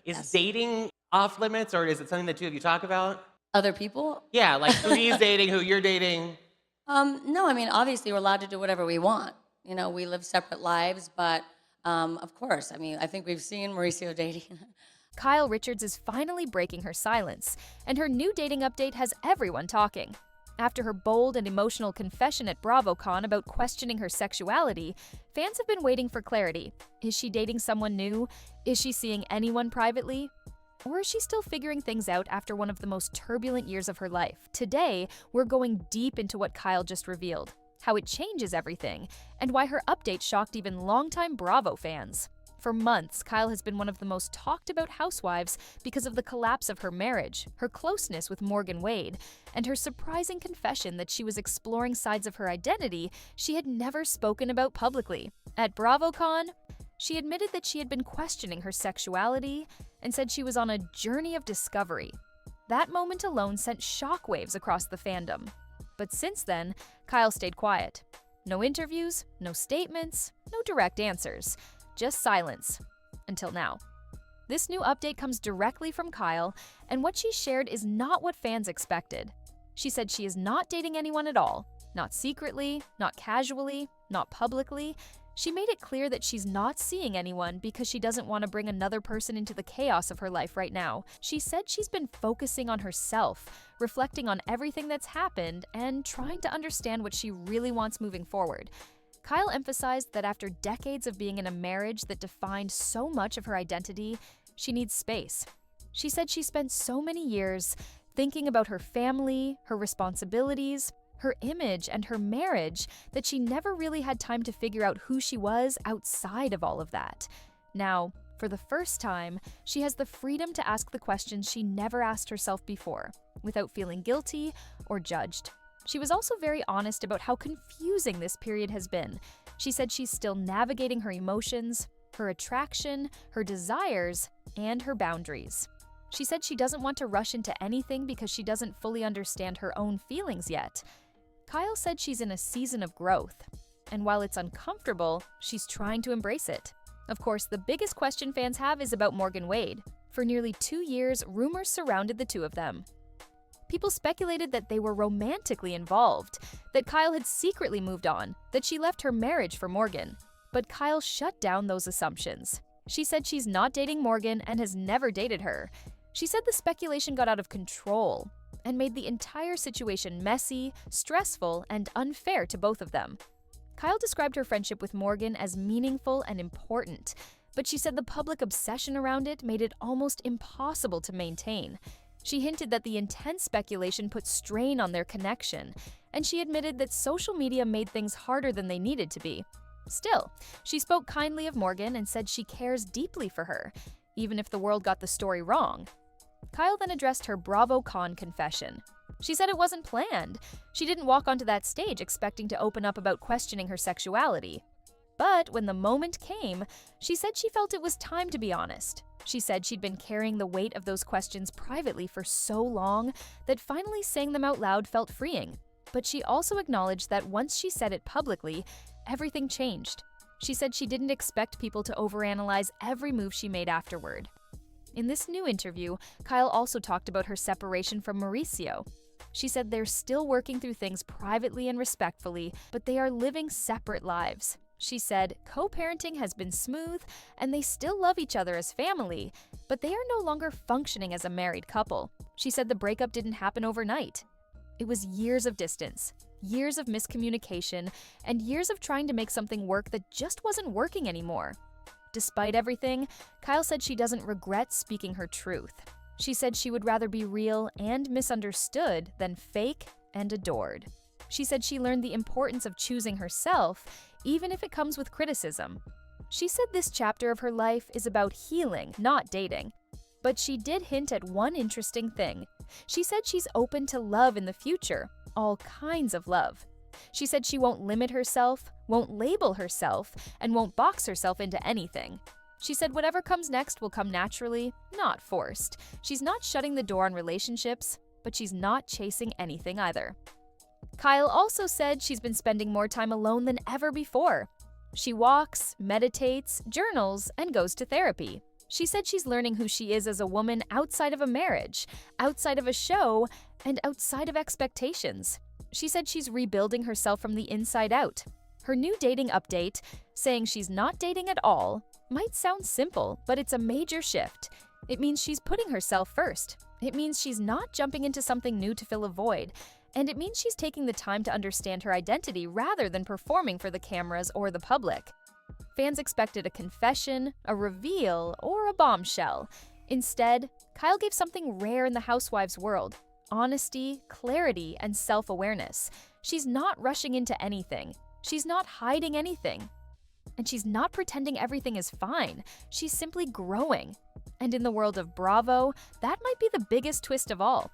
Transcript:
Is Yes. dating off limits, or is it something the two of you talk about? Other people? Yeah, like who he's dating, who you're dating. No, I mean, obviously, we're allowed to do whatever we want. You know, we live separate lives, but of course, I mean, I think we've seen Mauricio dating. Kyle Richards is finally breaking her silence, and her new dating update has everyone talking. After her bold and emotional confession at BravoCon about questioning her sexuality, fans have been waiting for clarity. Is she dating someone new? Is she seeing anyone privately? Or is she still figuring things out after one of the most turbulent years of her life? Today, we're going deep into what Kyle just revealed, how it changes everything, and why her update shocked even longtime Bravo fans. For months, Kyle has been one of the most talked about housewives because of the collapse of her marriage, her closeness with Morgan Wade, and her surprising confession that she was exploring sides of her identity she had never spoken about publicly. At BravoCon, she admitted that she had been questioning her sexuality and said she was on a journey of discovery. That moment alone sent shockwaves across the fandom. But since then, Kyle stayed quiet. No interviews, no statements, no direct answers. Just silence. Until now. This new update comes directly from Kyle, and what she shared is not what fans expected. She said she is not dating anyone at all. Not secretly, not casually, not publicly. She made it clear that she's not seeing anyone because she doesn't want to bring another person into the chaos of her life right now. She said she's been focusing on herself, reflecting on everything that's happened, and trying to understand what she really wants moving forward. Kyle emphasized that after decades of being in a marriage that defined so much of her identity, she needs space. She said she spent so many years thinking about her family, her responsibilities, her image, and her marriage that she never really had time to figure out who she was outside of all of that. Now, for the first time, she has the freedom to ask the questions she never asked herself before, without feeling guilty or judged. She was also very honest about how confusing this period has been. She said she's still navigating her emotions, her attraction, her desires, and her boundaries. She said she doesn't want to rush into anything because she doesn't fully understand her own feelings yet. Kyle said she's in a season of growth, and while it's uncomfortable, she's trying to embrace it. Of course, the biggest question fans have is about Morgan Wade. For nearly 2 years, rumors surrounded the two of them. People speculated that they were romantically involved, that Kyle had secretly moved on, that she left her marriage for Morgan. But Kyle shut down those assumptions. She said she's not dating Morgan and has never dated her. She said the speculation got out of control and made the entire situation messy, stressful, and unfair to both of them. Kyle described her friendship with Morgan as meaningful and important, but she said the public obsession around it made it almost impossible to maintain. She hinted that the intense speculation put strain on their connection, and she admitted that social media made things harder than they needed to be. Still, she spoke kindly of Morgan and said she cares deeply for her, even if the world got the story wrong. Kyle then addressed her BravoCon confession. She said it wasn't planned. She didn't walk onto that stage expecting to open up about questioning her sexuality. But when the moment came, she said she felt it was time to be honest. She said she'd been carrying the weight of those questions privately for so long that finally saying them out loud felt freeing. But she also acknowledged that once she said it publicly, everything changed. She said she didn't expect people to overanalyze every move she made afterward. In this new interview, Kyle also talked about her separation from Mauricio. She said they're still working through things privately and respectfully, but they are living separate lives. She said co-parenting has been smooth and they still love each other as family, but they are no longer functioning as a married couple. She said the breakup didn't happen overnight. It was years of distance, years of miscommunication, and years of trying to make something work that just wasn't working anymore. Despite everything, Kyle said she doesn't regret speaking her truth. She said she would rather be real and misunderstood than fake and adored. She said she learned the importance of choosing herself, even if it comes with criticism. She said this chapter of her life is about healing, not dating. But she did hint at one interesting thing. She said she's open to love in the future, all kinds of love. She said she won't limit herself, won't label herself, and won't box herself into anything. She said whatever comes next will come naturally, not forced. She's not shutting the door on relationships, but she's not chasing anything either. Kyle also said she's been spending more time alone than ever before. She walks, meditates, journals, and goes to therapy. She said she's learning who she is as a woman outside of a marriage, outside of a show, and outside of expectations. She said she's rebuilding herself from the inside out. Her new dating update, saying she's not dating at all, might sound simple, but it's a major shift. It means she's putting herself first. It means she's not jumping into something new to fill a void. And it means she's taking the time to understand her identity rather than performing for the cameras or the public. Fans expected a confession, a reveal, or a bombshell. Instead, Kyle gave something rare in the Housewives world: honesty, clarity, and self-awareness. She's not rushing into anything. She's not hiding anything. And she's not pretending everything is fine. She's simply growing. And in the world of Bravo, that might be the biggest twist of all.